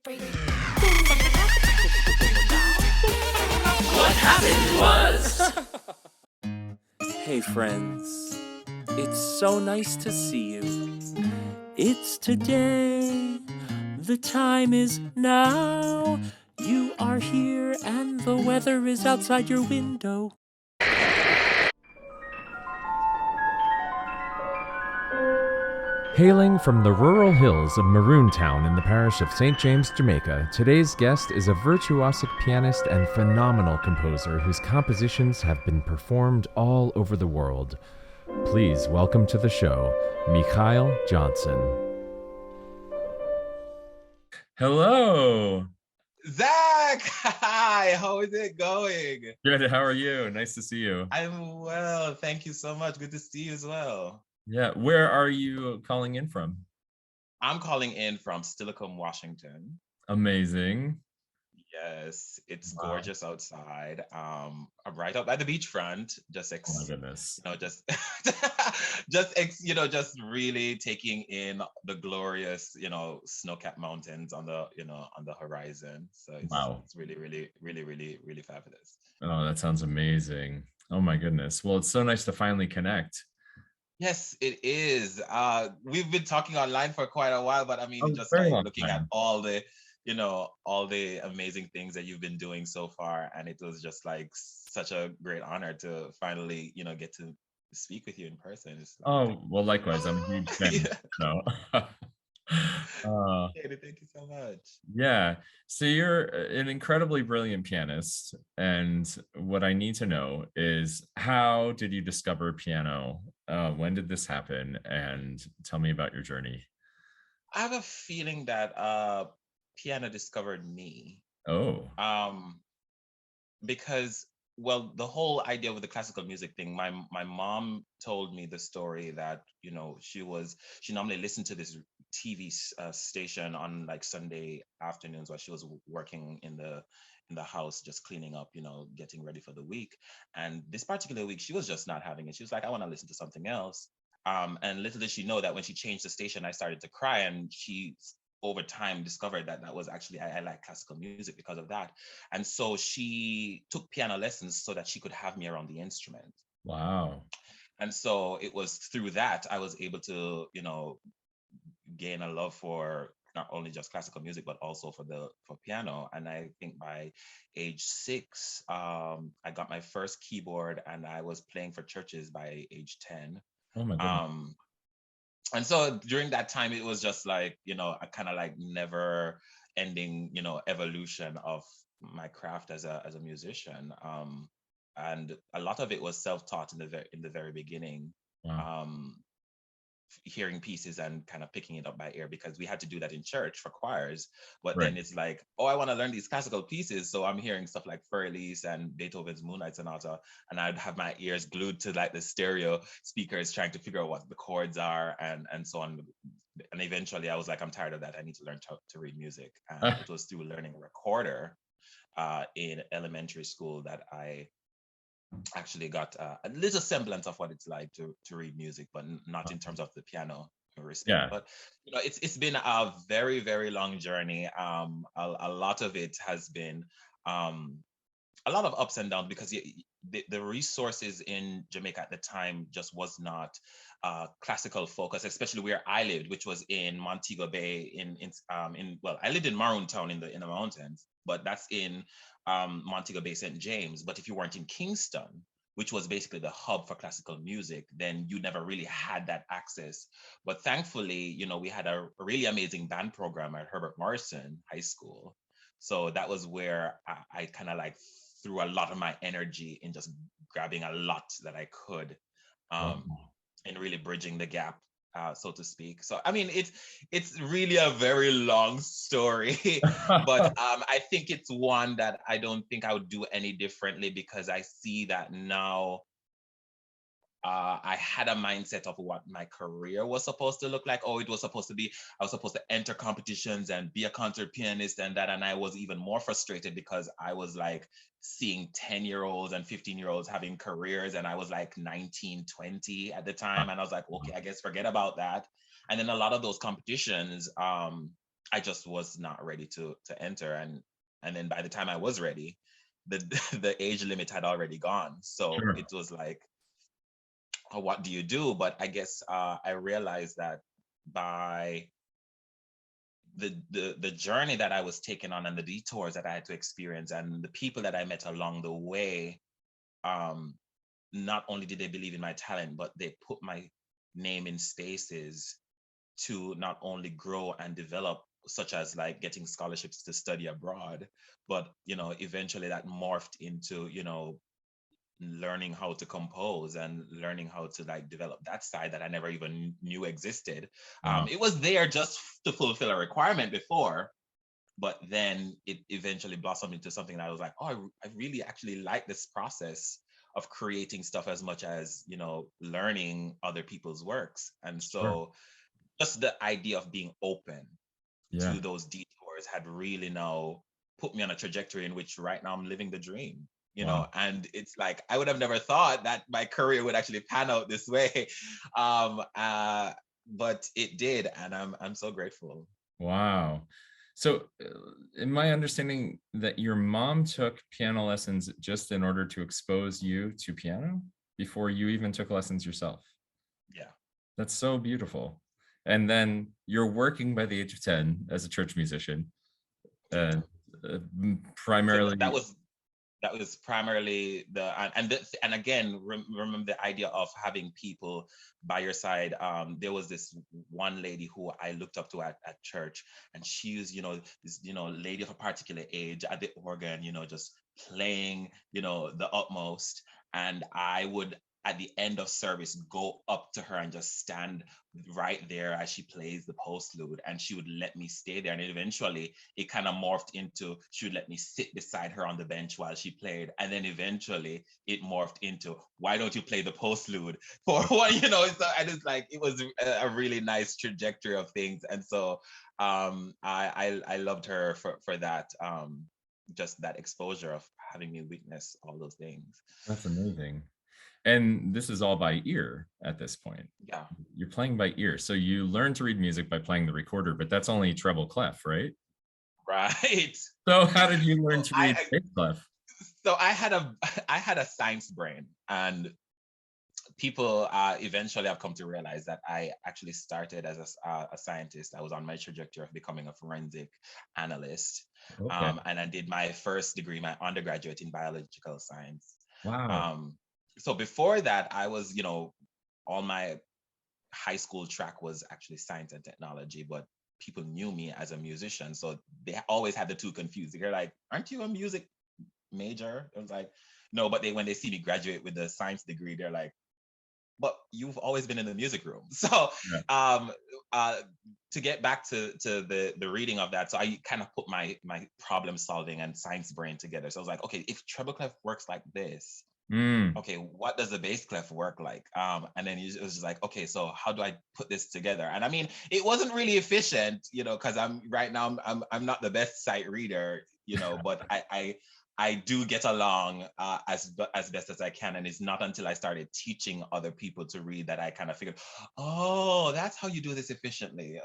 What happened was. Hey friends, it's so nice to see you. It's today, the time is now. You are here and the weather is outside your window. Hailing from the rural hills of Maroontown in the parish of St. James, Jamaica, today's guest is a virtuosic pianist and phenomenal composer whose compositions have been performed all over the world. Please welcome to the show, Mikhail Johnson. Hello. Zach, hi, how is it going? Good. How are you? Nice to see you. I'm well. Thank you so much. Good to see you as well. Yeah. Where are you calling in from? I'm calling in from Steilacoom, Washington. Amazing. Yes, it's Wow. gorgeous outside. I'm right up by the beachfront. Oh my goodness. Just really taking in the glorious, snow-capped mountains on the horizon. So Wow. it's really, really, really, really, really fabulous. Oh, that sounds amazing. Oh my goodness. Well, it's so nice to finally connect. Yes, it is. We've been talking online for quite a while, but I mean, just Very like long looking at time. all the amazing things that you've been doing so far, and it was just like such a great honor to finally, get to speak with you in person. It's like, Oh, well, likewise. I'm a huge fan. yeah. So, Thank you so much. yeah. So you're an incredibly brilliant pianist. And what I need to know is, how did you discover piano? When did this happen? And tell me about your journey. I have a feeling that piano discovered me. Oh, Um, because well, the whole idea with the classical music thing, my mom told me the story that she normally listened to this TV station on like Sunday afternoons while she was working in the house, just cleaning up, getting ready for the week. And this particular week she was just not having it. She was like, I want to listen to something else. And little did she know that when she changed the station, I started to cry, and she over time discovered that that was actually I like classical music because of that. And so she took piano lessons so that she could have me around the instrument. wow. And so it was through that I was able to, gain a love for not only just classical music but also for piano. And I think by age 6, I got my first keyboard, and I was playing for churches by age 10. Oh my goodness. Um, and so during that time it was just like, a kind of like never ending, evolution of my craft as a musician. And a lot of it was self-taught in the very beginning. Wow. Hearing pieces and kind of picking it up by ear, because we had to do that in church for choirs. But Right. then it's like, oh, I want to learn these classical pieces, so I'm hearing stuff like Furley's and Beethoven's Moonlight Sonata, and I'd have my ears glued to like the stereo speakers trying to figure out what the chords are, and so on. And eventually I was like, I'm tired of that, I need to learn to read music. And it was through learning a recorder in elementary school that I actually got a little semblance of what it's like to read music, but not in terms of the piano respect. Yeah. But it's been a very, very long journey. A lot of it has been a lot of ups and downs, because the resources in Jamaica at the time just was not classical focus, especially where I lived, which was in Montego Bay. Well, I lived in Maroon Town in the mountains, but that's in Montego Bay, St. James. But if you weren't in Kingston, which was basically the hub for classical music, then you never really had that access. But thankfully, we had a really amazing band program at Herbert Morrison High School. So that was where I kind of like threw a lot of my energy in just grabbing a lot that I could, and really bridging the gap, so to speak. So I mean, it's really a very long story, but I think it's one that I don't think I would do any differently, because I see that now. I had a mindset of what my career was supposed to look like. Oh, it was supposed to be, I was supposed to enter competitions and be a concert pianist and that. And I was even more frustrated because I was like seeing 10-year-olds and 15-year-olds having careers. And I was like 19, 20 at the time. And I was like, okay, I guess forget about that. And then a lot of those competitions, I just was not ready to enter. And then by the time I was ready, the the age limit had already gone. So Sure. it was like, oh, what do you do? But I guess I realized that by the journey that I was taking on and the detours that I had to experience and the people that I met along the way, um, not only did they believe in my talent, but they put my name in spaces to not only grow and develop, such as like getting scholarships to study abroad, but eventually that morphed into learning how to compose and learning how to like develop that side that I never even knew existed. Wow. It was there just to fulfill a requirement before, but then it eventually blossomed into something that I was like, oh, I really actually like this process of creating stuff as much as learning other people's works. And Sure. so just the idea of being open Yeah. to those detours had really now put me on a trajectory in which right now I'm living the dream. Wow. And it's like I would have never thought that my career would actually pan out this way. um but it did, and I'm so grateful. Wow. So, in my understanding that your mom took piano lessons just in order to expose you to piano before you even took lessons yourself. Yeah. That's so beautiful. And then you're working by the age of 10 as a church musician, Yeah. uh, So primarily. that was primarily and again, remember the idea of having people by your side. There was this one lady who I looked up to at church, and she was this lady of a particular age at the organ, just playing the utmost. And I would, at the end of service, go up to her and just stand right there as she plays the postlude, and she would let me stay there. And eventually it kind of morphed into she would let me sit beside her on the bench while she played, and then eventually it morphed into, why don't you play the postlude for one? So, and it's like it was a really nice trajectory of things. And so I loved her for that, just that exposure of having me witness all those things. That's amazing. And this is all by ear at this point. Yeah. You're playing by ear. So you learn to read music by playing the recorder, but that's only treble clef, right? Right. So how did you learn So to read bass clef? I had a science brain, and people eventually have come to realize that I actually started as a scientist. I was on my trajectory of becoming a forensic analyst, Okay. and I did my first degree, my undergraduate, in biological science. Wow. So before that, I was, all my high school track was actually science and technology, but people knew me as a musician, so they always had the two confused. They're like, "Aren't you a music major?" I was like, "No," but when they see me graduate with the science degree, they're like, "But you've always been in the music room." So Yeah. to get back to the reading of that, so I kind of put my problem solving and science brain together. So I was like, okay, if treble clef works like this, Mm. okay, what does the bass clef work like? And then it was just like, okay, so how do I put this together? And I mean, it wasn't really efficient, because I'm not the best sight reader, but I do get along as best as I can. And it's not until I started teaching other people to read that I kind of figured, oh, that's how you do this efficiently.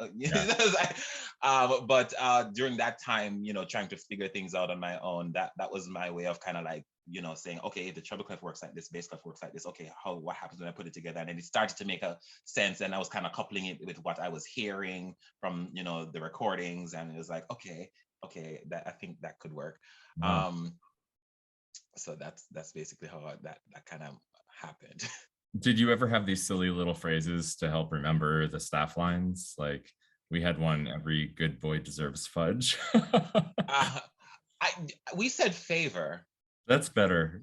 But during that time, trying to figure things out on my own, that was my way of kind of like, saying, okay, if the treble clef works like this, bass clef works like this, okay, what happens when I put it together? And then it started to make a sense, and I was kind of coupling it with what I was hearing from the recordings, and it was like, okay, that I think that could work. Wow. So that's basically how that kind of happened. Did you ever have these silly little phrases to help remember the staff lines? Like, we had one, every good boy deserves fudge. uh, we said favor. That's better.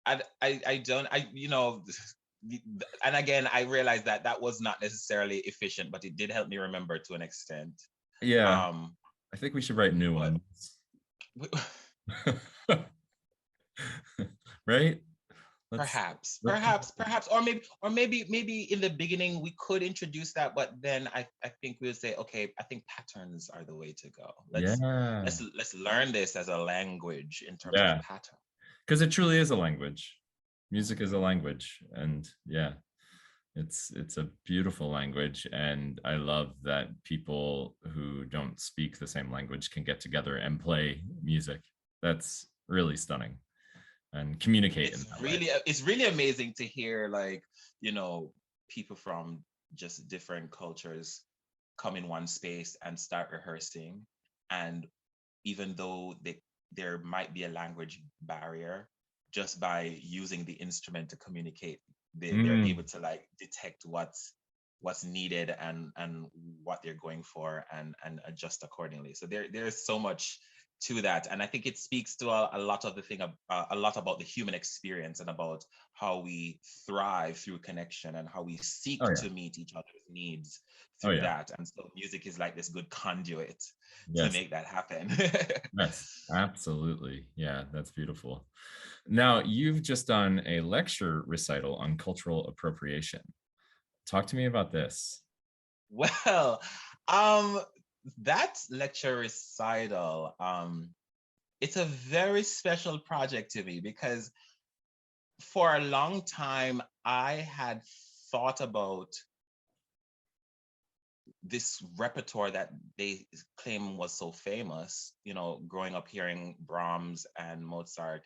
I don't, and again, I realized that was not necessarily efficient, but it did help me remember to an extent. Yeah. Um, I think we should write new but ones. Right? perhaps, let's- or maybe in the beginning we could introduce that, but then I think we would say, okay, I think patterns are the way to go. Yeah. Let's learn this as a language in terms of Yeah. pattern. Because it truly is a language. Music is a language. And yeah. It's a beautiful language, and I love that people who don't speak the same language can get together and play music. That's really stunning, and communicate in that way. It's really amazing to hear, like, you know, people from just different cultures come in one space and start rehearsing, and even though there might be a language barrier, just by using the instrument to communicate, they're able Mm. to like detect what's needed and what they're going for, and adjust accordingly. So there's so much to that, and I think it speaks to a lot of the thing a lot about the human experience, and about how we thrive through connection, and how we Oh seek yeah. to meet each other's needs Oh through yeah. that. And so music is like this good conduit to Yes. make that happen. Yes. Absolutely. Yeah, that's beautiful. Now, you've just done a lecture recital on cultural appropriation. Talk to me about this. Well, um, that lecture recital, it's a very special project to me, because for a long time I had thought about this repertoire that they claim was so famous, you know, growing up hearing Brahms and Mozart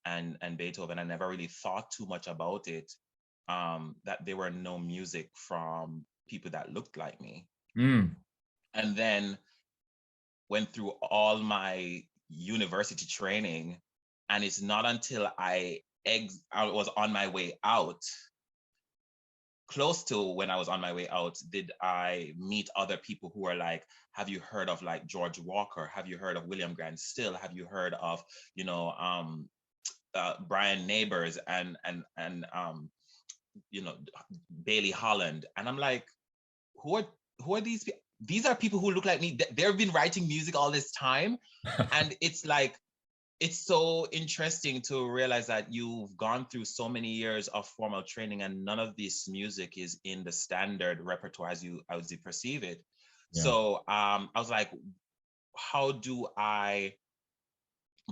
and Beethoven. I never really thought too much about it, that there were no music from people that looked like me. Mm. And then went through all my university training, and it's not until I was on my way out, close to when I was on my way out, did I meet other people who were like, have you heard of like George Walker? Have you heard of William Grant Still? Have you heard of, you know, Brian Neighbors and you know, Bailey Holland? And I'm like, who are these people? These are people who look like me. They've been writing music all this time. And it's like, it's so interesting to realize that you've gone through so many years of formal training, and none of this music is in the standard repertoire as you perceive it. Yeah. So I was like, how do I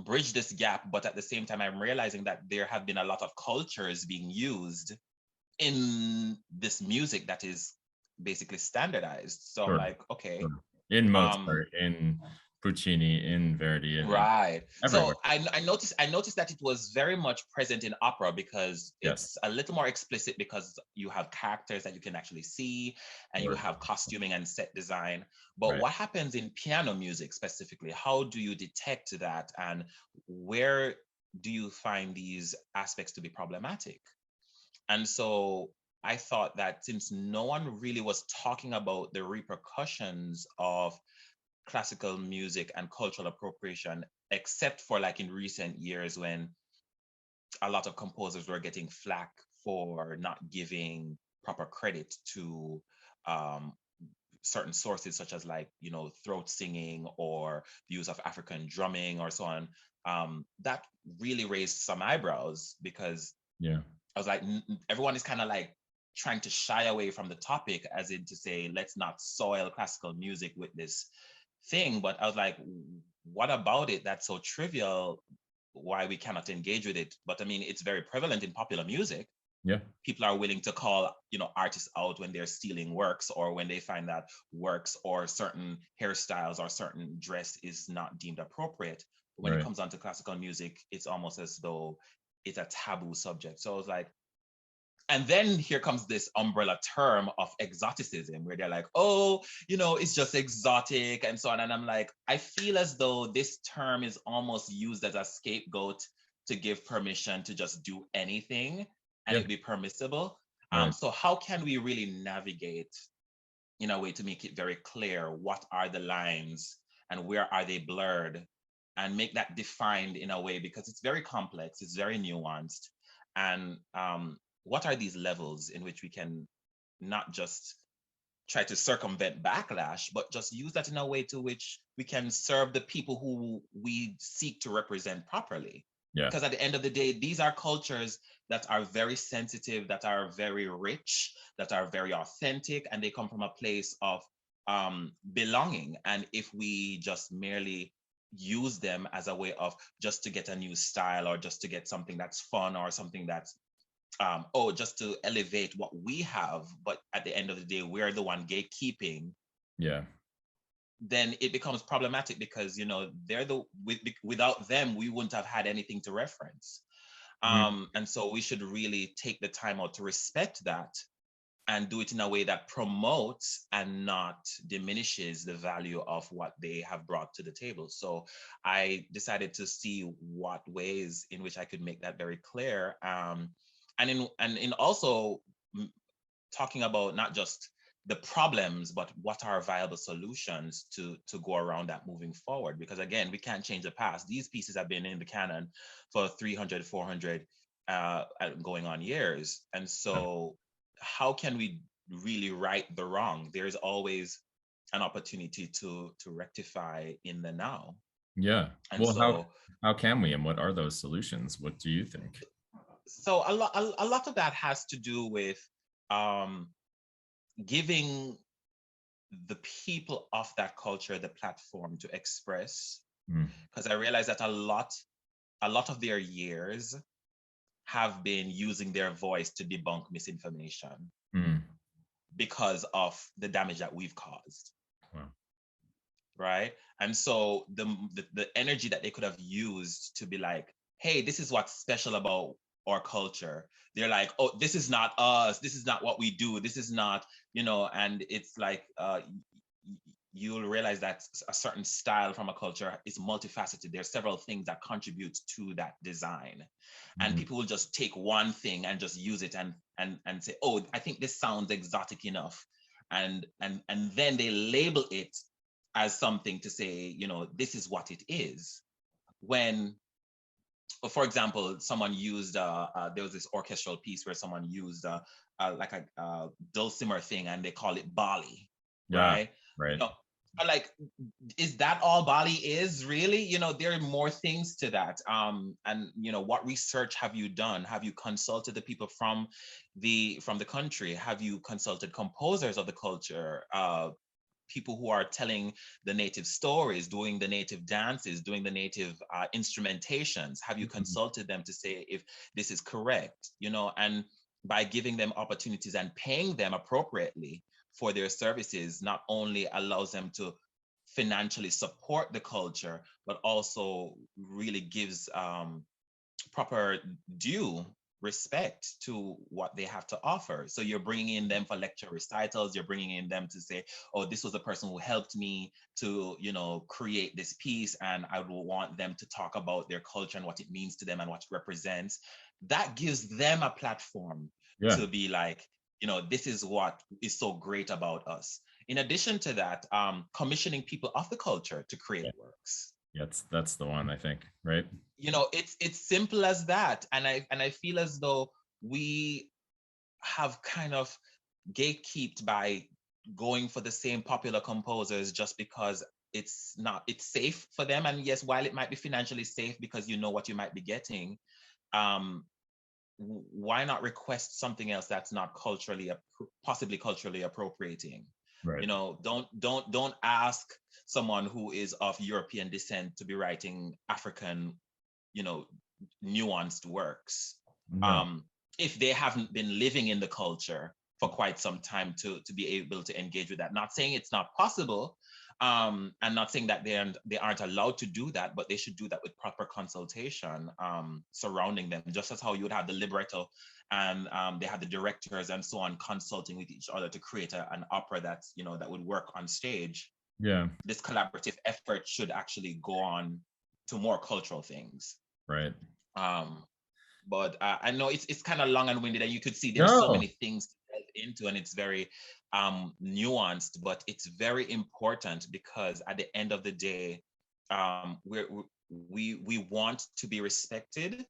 bridge this gap? But at the same time, I'm realizing that there have been a lot of cultures being used in this music that is basically standardized. So I'm Sure. like, okay, Sure. In um, Mozart, in Puccini, in Verdi, and right. everywhere. So I noticed that it was very much present in opera, because Yes. it's a little more explicit, because you have characters that you can actually see, and you Sure. have costuming and set design. But Right. what happens in piano music specifically? How do you detect that, and where do you find these aspects to be problematic? And so I thought that since no one really was talking about the repercussions of classical music and cultural appropriation, except for like in recent years when a lot of composers were getting flack for not giving proper credit to um, certain sources, such as, like, you know, throat singing or the use of African drumming or so on. That really raised some eyebrows, because Yeah. I was like, everyone is kind of like trying to shy away from the topic, as in to say, let's not soil classical music with this thing. But I was like, what about it that's so trivial? Why we cannot engage with it? But I mean, it's very prevalent in popular music. Yeah. People are willing to call, you know, artists out when they're stealing works, or when they find that works or certain hairstyles or certain dress is not deemed appropriate. But when it Right. comes down to classical music, it's almost as though it's a taboo subject. So I was like, and then here comes this umbrella term of exoticism, where they're like, oh, you know, it's just exotic and so on. And I'm like, I feel as though this term is almost used as a scapegoat to give permission to just do anything and Yeah. it be permissible. Right. So how can we really navigate in a way to make it very clear what are the lines and where are they blurred, and make that defined in a way, because it's very complex, it's very nuanced. And what are these levels in which we can not just try to circumvent backlash, but just use that in a way to which we can serve the people who we seek to represent properly? Yeah. Because at the end of the day, these are cultures that are very sensitive, that are very rich, that are very authentic, and they come from a place of belonging. And if we just merely use them as a way of just to get a new style, or just to get something that's fun, or something that's just to elevate what we have, but at the end of the day, we're the one gatekeeping, Yeah. then it becomes problematic because, they're without them, we wouldn't have had anything to reference. Mhm. And so we should really take the time out to respect that and do it in a way that promotes and not diminishes the value of what they have brought to the table. So I decided to see what ways in which I could make that very clear. And in also talking about not just the problems, but what are viable solutions to go around that moving forward. Because again, we can't change the past. These pieces have been in the canon for 300, 400 going on years. And so how can we really right the wrong? There's always an opportunity to rectify in the now. Yeah. And Well, so how can we, and what are those solutions? What do you think? a lot of that has to do with um, giving the people of that culture the platform to express, Mm. because I realize that a lot of their years have been using their voice to debunk misinformation Mm. because of the damage that we've caused, Wow. right? And so the energy that they could have used to be like, hey, this is what's special about our culture, they're like, oh, this is not us, this is not what we do, this is not, and it's like, you'll realize that a certain style from a culture is multifaceted. There's several things that contribute to that design, and Mhm. people will just take one thing and just use it and say, oh, I think this sounds exotic enough, and then they label it as something to say, this is what it is. When, for example, someone used there was this orchestral piece where someone used like a dulcimer thing, and they call it Bali, Yeah. right? Right. I'm like, is that all Bali is really? There are more things to that. And what research have you done? Have you consulted the people from the country? Have you consulted composers of the culture? People who are telling the native stories, doing the native dances, doing the native instrumentations? Have you Mhm. consulted them to say if this is correct? And by giving them opportunities and paying them appropriately for their services, not only allows them to financially support the culture, but also really gives proper due respect to what they have to offer. So you're bringing in them for lecture recitals, you're bringing in them to say, oh, this was the person who helped me to, create this piece, and I would want them to talk about their culture and what it means to them and what it represents. That gives them a platform Yeah. to be like, this is what is so great about us. In addition to that, commissioning people of the culture to create Yeah. works. That's the one, I think, right? It's simple as that. And I feel as though we have kind of gatekept by going for the same popular composers just because it's safe for them. And yes, while it might be financially safe because you know what you might be getting, um why not request something else that's not possibly culturally appropriating? Right. Don't ask someone who is of European descent to be writing African, you know nuanced works, No. um if they haven't been living in the culture for quite some time to be able to engage with that. Not saying it's not possible, and not saying that they aren't allowed to do that, but they should do that with proper consultation surrounding them, just as how you would have the libretto and they have the directors and so on consulting with each other to create an opera that would work on stage. Yeah. This collaborative effort should actually go on to more cultural things. Right. Um, but I know it's kind of long and winded, and you could see there's so No. many things to delve into, and it's very nuanced, but it's very important because at the end of the day, we want to be respected,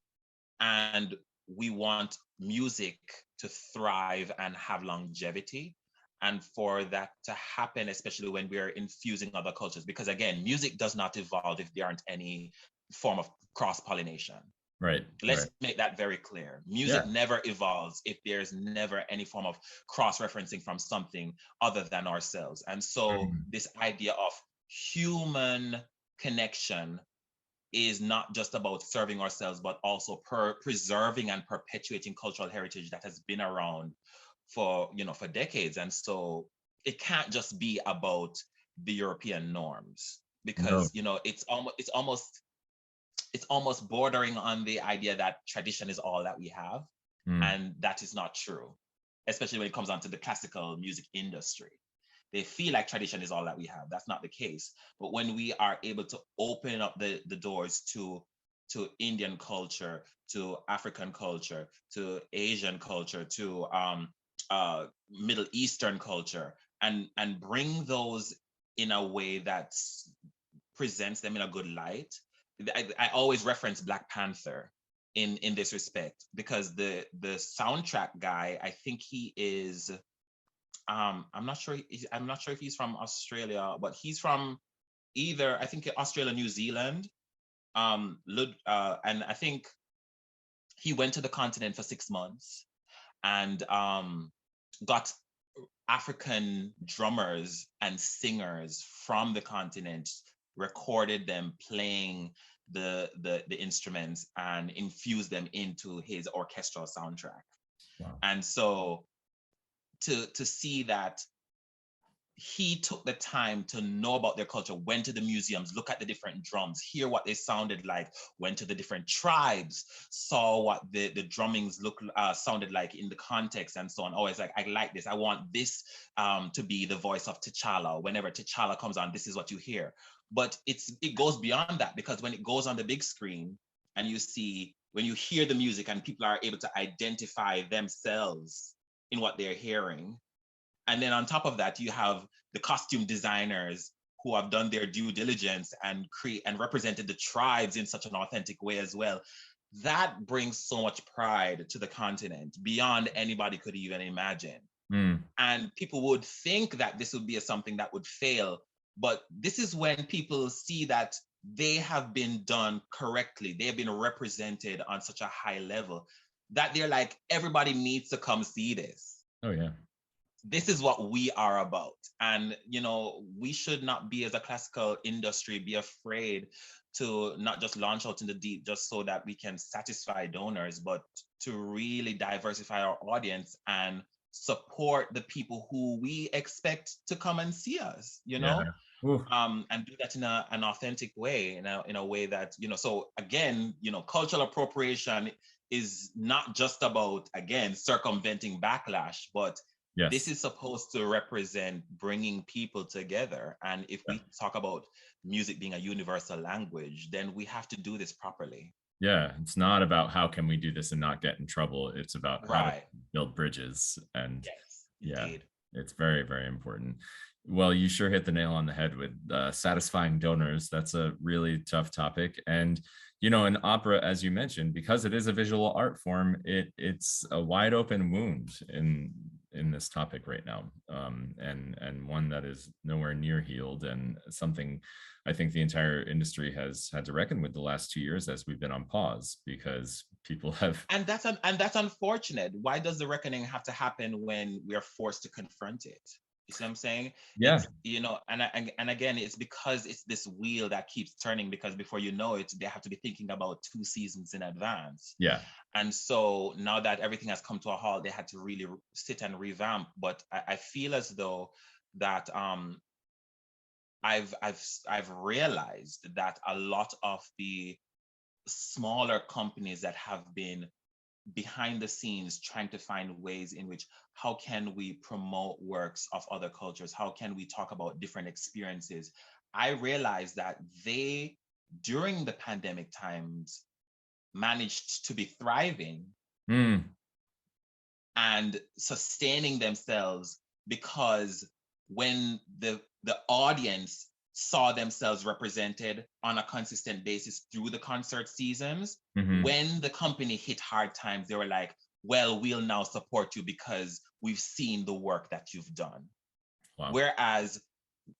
and we want music to thrive and have longevity. And for that to happen, especially when we're infusing other cultures, because again, music does not evolve if there aren't any form of cross pollination. Right. Let's Right. make that very clear. Music Yeah. never evolves if there's never any form of cross referencing from something other than ourselves. And so, Mhm. this idea of human connection is not just about serving ourselves, but also preserving and perpetuating cultural heritage that has been around for, for decades. And so it can't just be about the European norms, No. because, it's almost bordering on the idea that tradition is all that we have. Mm. And that is not true, especially when it comes onto the classical music industry. They feel like tradition is all that we have. That's not the case. But when we are able to open up the doors to Indian culture, to African culture, to Asian culture, to Middle Eastern culture, and bring those in a way that presents them in a good light. I always reference Black Panther in this respect, because the soundtrack guy, I think he is I'm not sure if he's from Australia, but he's from either, I think, Australia, New Zealand. And I think he went to the continent for 6 months and got African drummers and singers from the continent, recorded them playing the instruments and infused them into his orchestral soundtrack. Wow. And so to see that he took the time to know about their culture, went to the museums, look at the different drums, hear what they sounded like, went to the different tribes, saw what the drummings sounded like in the context and so on. Always like, I like this. I want this to be the voice of T'Challa. Whenever T'Challa comes on, this is what you hear. But it goes beyond that, because when it goes on the big screen and when you hear the music and people are able to identify themselves in what they're hearing. And then on top of that, you have the costume designers who have done their due diligence and represented the tribes in such an authentic way as well. That brings so much pride to the continent beyond anybody could even imagine. Mm. And people would think that this would be something that would fail. But this is when people see that they have been done correctly. They have been represented on such a high level that they're like, everybody needs to come see this. Oh, yeah. This is what we are about. And, we should not be, as a classical industry, be afraid to not just launch out in the deep just so that we can satisfy donors, but to really diversify our audience and support the people who we expect to come and see us, Yeah. and do that in an authentic way, in a way that, so again, cultural appropriation is not just about, again, circumventing backlash, but Yes. This is supposed to represent bringing people together. And if we talk about music being a universal language, then we have to do this properly. Yeah, it's not about how can we do this and not get in trouble. It's about how to Right. build bridges. And Yes, yeah, indeed. it's very, very important. Well, you sure hit the nail on the head with satisfying donors. That's a really tough topic. And, in opera, as you mentioned, because it is a visual art form, it's a wide open wound in this topic right now, and one that is nowhere near healed, and something I think the entire industry has had to reckon with the last 2 years as we've been on pause, because people have. And that's unfortunate. Why does the reckoning have to happen when we are forced to confront it? You see what I'm saying? Yeah. And again, it's because it's this wheel that keeps turning, because before you know it, they have to be thinking about 2 seasons in advance. Yeah. And so now that everything has come to a halt, they had to really sit and revamp. But I feel as though that I've realized that a lot of the smaller companies that have been behind the scenes trying to find ways in which, how can we promote works of other cultures? How can we talk about different experiences? I realized that they, during the pandemic times, managed to be thriving and sustaining themselves, because when the audience saw themselves represented on a consistent basis through the concert seasons, when the company hit hard times, they were like, well, we'll now support you because we've seen the work that you've done. Wow. Whereas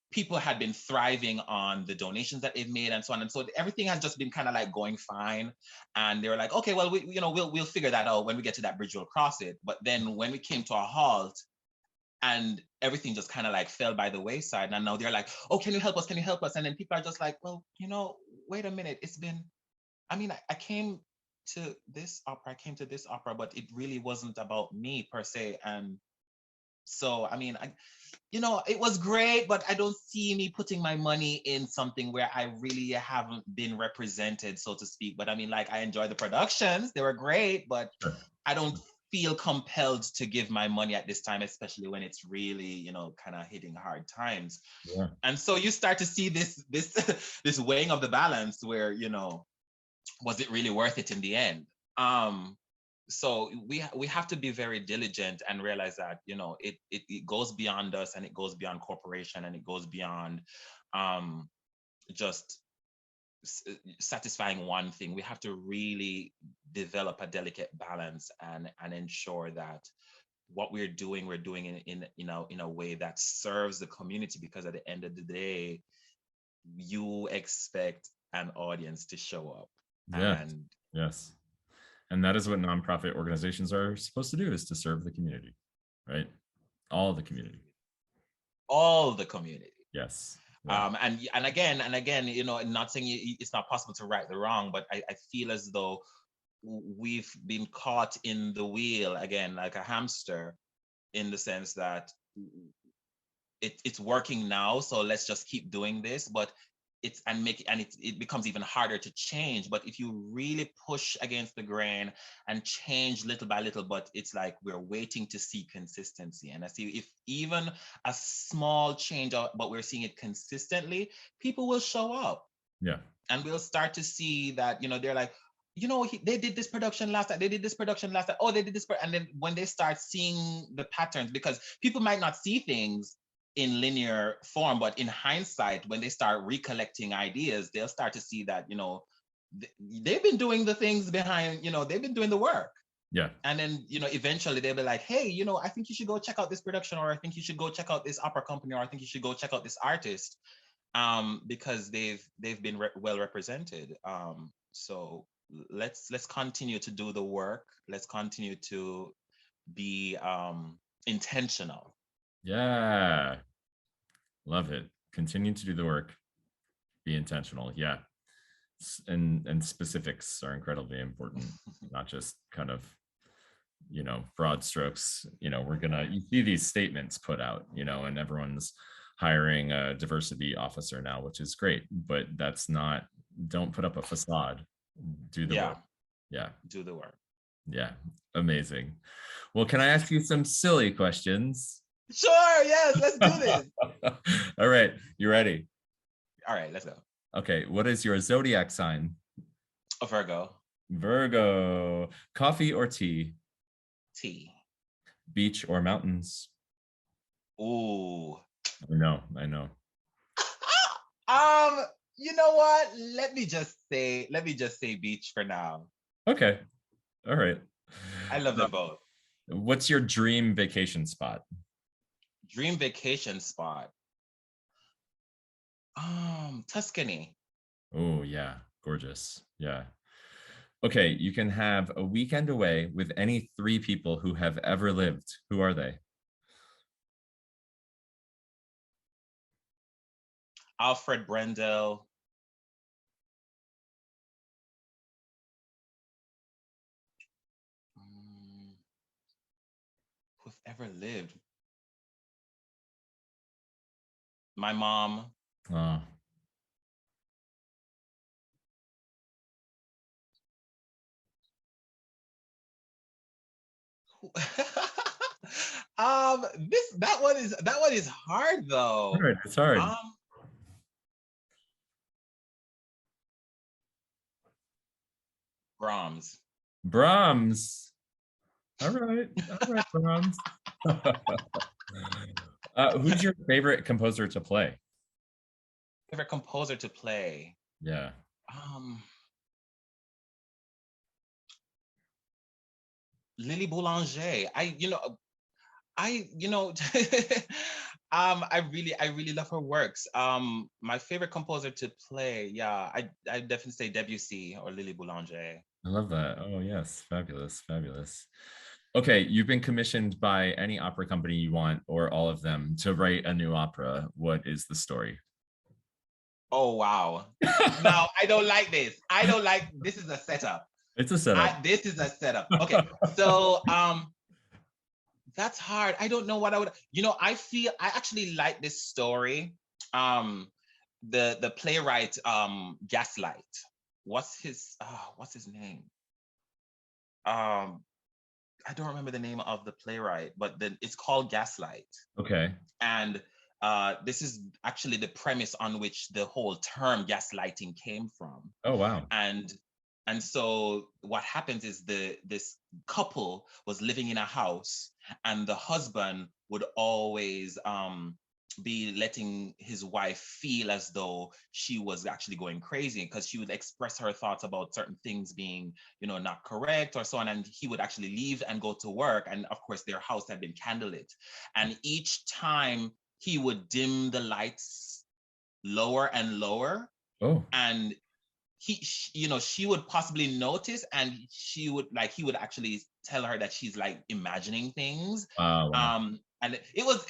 people had been thriving on the donations that they've made and so on. And so everything has just been kind of like going fine. And they were like, okay, well, we'll figure that out when we get to that bridge, we'll cross it. But then when we came to a halt, and everything just kind of like fell by the wayside. And now they're like, oh, can you help us? Can you help us? And then people are just like, well, wait a minute, it's been, I mean, I came to this opera, but it really wasn't about me per se. And so, I mean, it was great, but I don't see me putting my money in something where I really haven't been represented, so to speak. But I mean, like, I enjoy the productions, they were great, but Sure. I don't feel compelled to give my money at this time, especially when it's really, kind of hitting hard times. Yeah. And so you start to see this this weighing of the balance where, was it really worth it in the end? So we have to be very diligent and realize that, it goes beyond us, and it goes beyond corporation, and it goes beyond just satisfying one thing. We have to really develop a delicate balance and ensure that what we're doing in a way that serves the community, because at the end of the day, you expect an audience to show up. Yeah. And Yes. And that is what nonprofit organizations are supposed to do, is to serve the community, right? All the community. all the community. Yes. Yeah. And again, not saying it's not possible to right the wrong, but I feel as though we've been caught in the wheel again, like a hamster, in the sense that it's working now, so let's just keep doing this. But it becomes even harder to change. But if you really push against the grain and change little by little, but it's like we're waiting to see consistency. And I see, if even a small change, but we're seeing it consistently, people will show up. Yeah. And we'll start to see that, they're like, they did this production last time. They did this production last time. Oh, they did this. And then when they start seeing the patterns, because people might not see things in linear form, but in hindsight, when they start recollecting ideas, they'll start to see that, they've been doing the things behind, they've been doing the work. Yeah. And then, eventually they'll be like, hey, I think you should go check out this production, or I think you should go check out this opera company, or I think you should go check out this artist, because they've been well represented. So let's continue to do the work. Let's continue to be intentional. Yeah. Love it. Continue to do the work. Be intentional. Yeah. And specifics are incredibly important, not just kind of, broad strokes. You see these statements put out, and everyone's hiring a diversity officer now, which is great, but don't put up a facade. Do the work. Yeah. Do the work. Yeah. Amazing. Well, can I ask you some silly questions? Sure. Yes. Let's do this. All right. You ready? All right. Let's go. Okay. What is your zodiac sign? A Virgo. Virgo. Coffee or tea? Tea. Beach or mountains? Ooh. I know. You know what? Let me just say beach for now. Okay. All right. I love them both. What's your dream vacation spot? Dream vacation spot. Tuscany. Oh, yeah. Gorgeous. Yeah. Okay. You can have a weekend away with any 3 people who have ever lived. Who are they? Alfred Brendel. Who've ever lived? My mom. Oh. That one is hard though. It's hard. Brahms. All right, Brahms. Who's your favorite composer to play? Favorite composer to play? Yeah. Lily Boulanger. I really love her works. My favorite composer to play, yeah, I definitely say Debussy or Lily Boulanger. I love that. Oh yes, fabulous. Okay, you've been commissioned by any opera company you want, or all of them, to write a new opera. What is the story? Oh wow. Now I don't like this. I don't like this is a setup. It's a setup. This is a setup. Okay. So that's hard. I don't know what I would, I feel I actually like this story. The playwright Gaslight. What's his name? I don't remember the name of the playwright, but then it's called Gaslight. Okay. And this is actually the premise on which the whole term gaslighting came from. Oh wow. And so what happens is this couple was living in a house, and the husband would always be letting his wife feel as though she was actually going crazy, because she would express her thoughts about certain things being, not correct or so on, and he would actually leave and go to work, and of course their house had been candlelit, and each time he would dim the lights lower and lower. Oh. And she would possibly notice, and he would actually tell her that she's like imagining things. Wow. And it was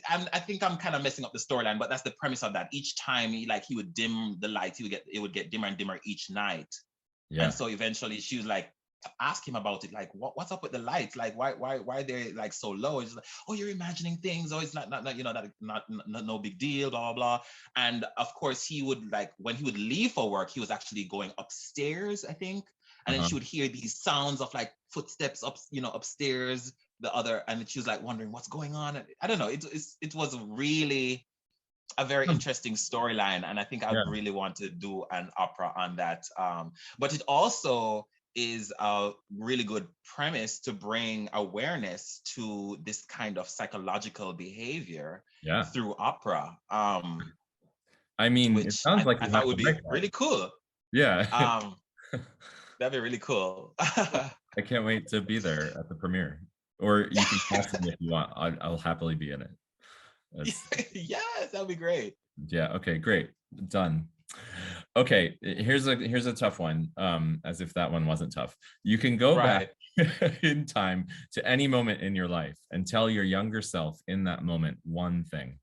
I think I'm kind of messing up the storyline, but that's the premise of that. Each time he would dim the lights, it would get dimmer and dimmer each night. Yeah. And so eventually she was like, ask him about it, like what's up with the lights, like why they're like so low. It's like, oh, you're imagining things, oh, it's not no big deal, blah blah blah. And of course he would, like, when he would leave for work, he was actually going upstairs, I think, and then she would hear these sounds of like footsteps upstairs, and she was like wondering what's going on. I don't know, it was really a very interesting storyline, and I think I would really want to do an opera on that. But it also is a really good premise to bring awareness to this kind of psychological behavior through opera. I mean, which it sounds like I thought would be really cool. Yeah. That'd be really cool. I can't wait to be there at the premiere. Or you can cast me if you want. I'll happily be in it. Yes, that'd be great. Yeah. Okay. Great. Done. Okay. Here's a tough one. As if that one wasn't tough. You can go back in time to any moment in your life and tell your younger self in that moment one thing.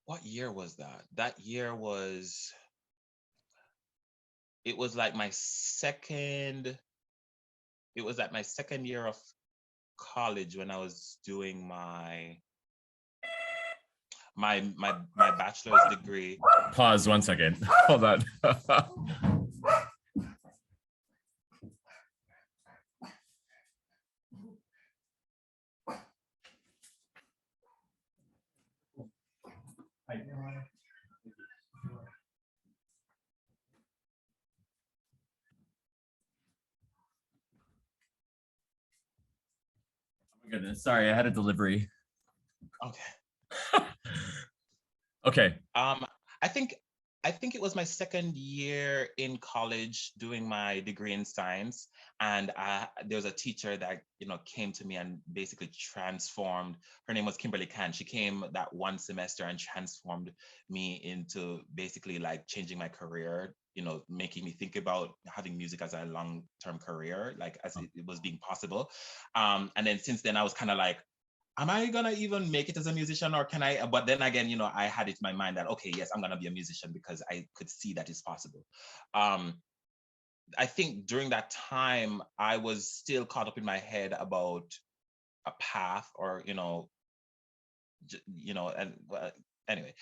What year was that? That year was, it was like my second year of college when I was doing my bachelor's degree. Pause 1 second. Hold on. Goodness, sorry, I had a delivery. Okay. Okay. I think it was my second year in college doing my degree in science, and there was a teacher that came to me and basically transformed. Her name was Kimberly Khan. She came that one semester and transformed me into basically like changing my career. Making me think about having music as a long-term career, like as it was being possible. And then since then, I was kind of like, am I gonna even make it as a musician, or can I? But then again, I had it in my mind that, okay, yes, I'm gonna be a musician because I could see that it's possible. I think during that time, I was still caught up in my head about a path, or and anyway,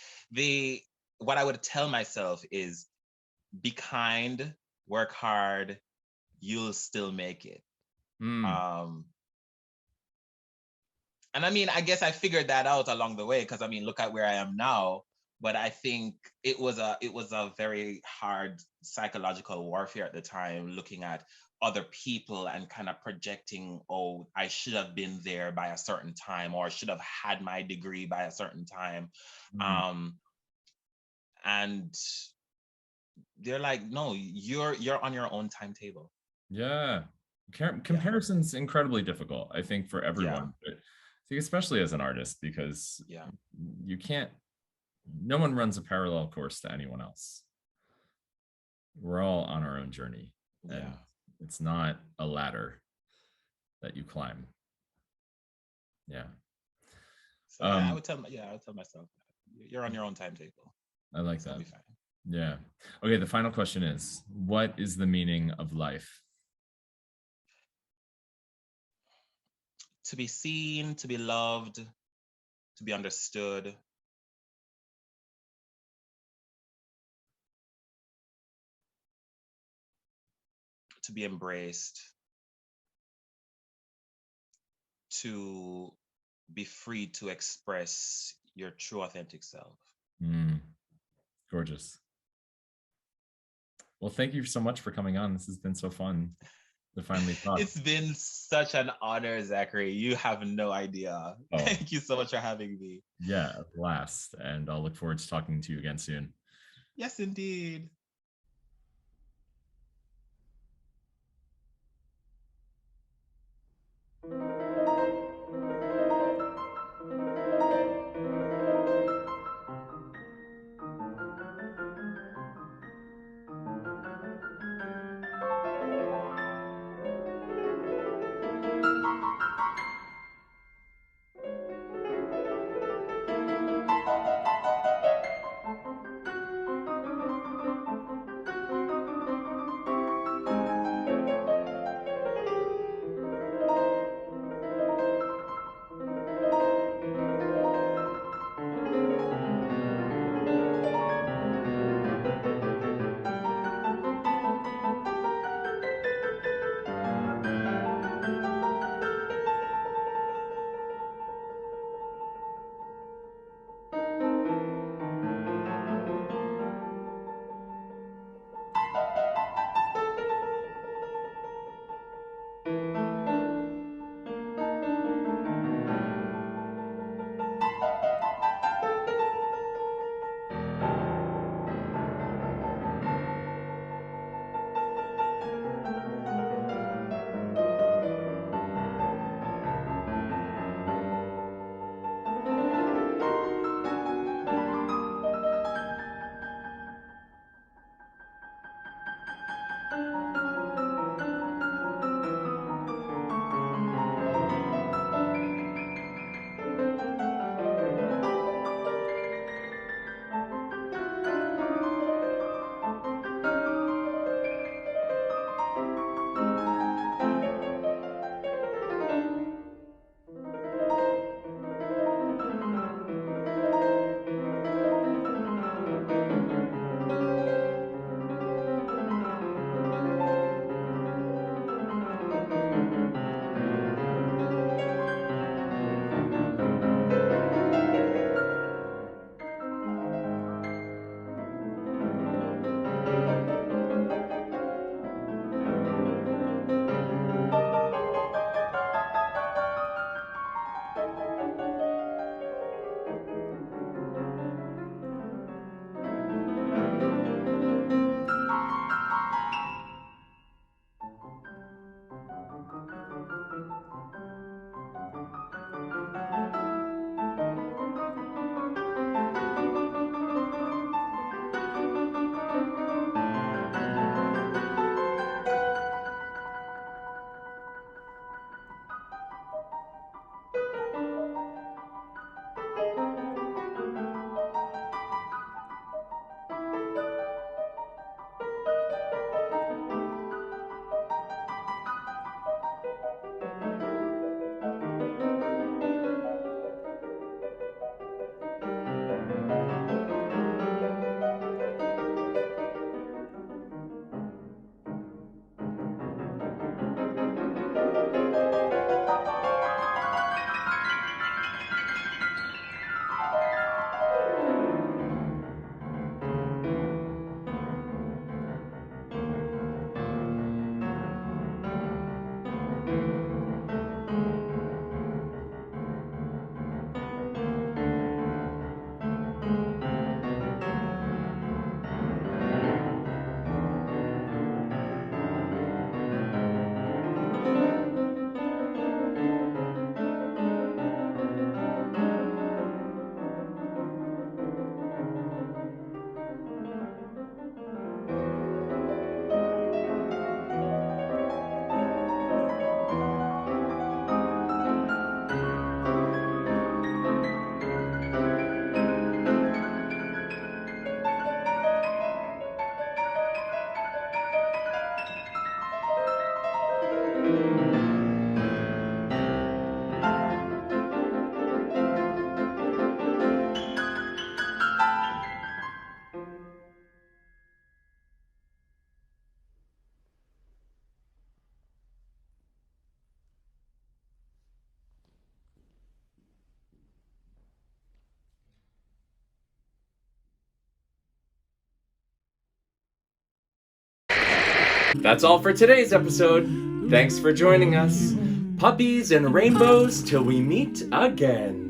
what I would tell myself is, be kind, work hard, you'll still make it. And I mean, I guess I figured that out along the way, because I mean, look at where I am now. But I think it was a very hard psychological warfare at the time, looking at other people and kind of projecting, oh, I should have been there by a certain time, or should have had my degree by a certain time. And they're like, no, you're on your own timetable. Yeah. Comparison's incredibly difficult, I think, for everyone. But I think especially as an artist, because you can't, no one runs a parallel course to anyone else. We're all on our own journey. And it's not a ladder that you climb. Yeah. So yeah, I would tell myself, you're on your own timetable. I like It's gonna that. be fine. Yeah. Okay, the final question is, what is the meaning of life? To be seen, to be loved, to be understood. To be embraced, to be free to express your true authentic self. Mm, gorgeous. Well, thank you so much for coming on. This has been so fun to finally talk. It's been such an honor, Zachary. You have no idea. Oh. Thank you so much for having me. Yeah, last. And I'll look forward to talking to you again soon. Yes, indeed. That's all for today's episode. Thanks for joining us. Puppies and rainbows till we meet again.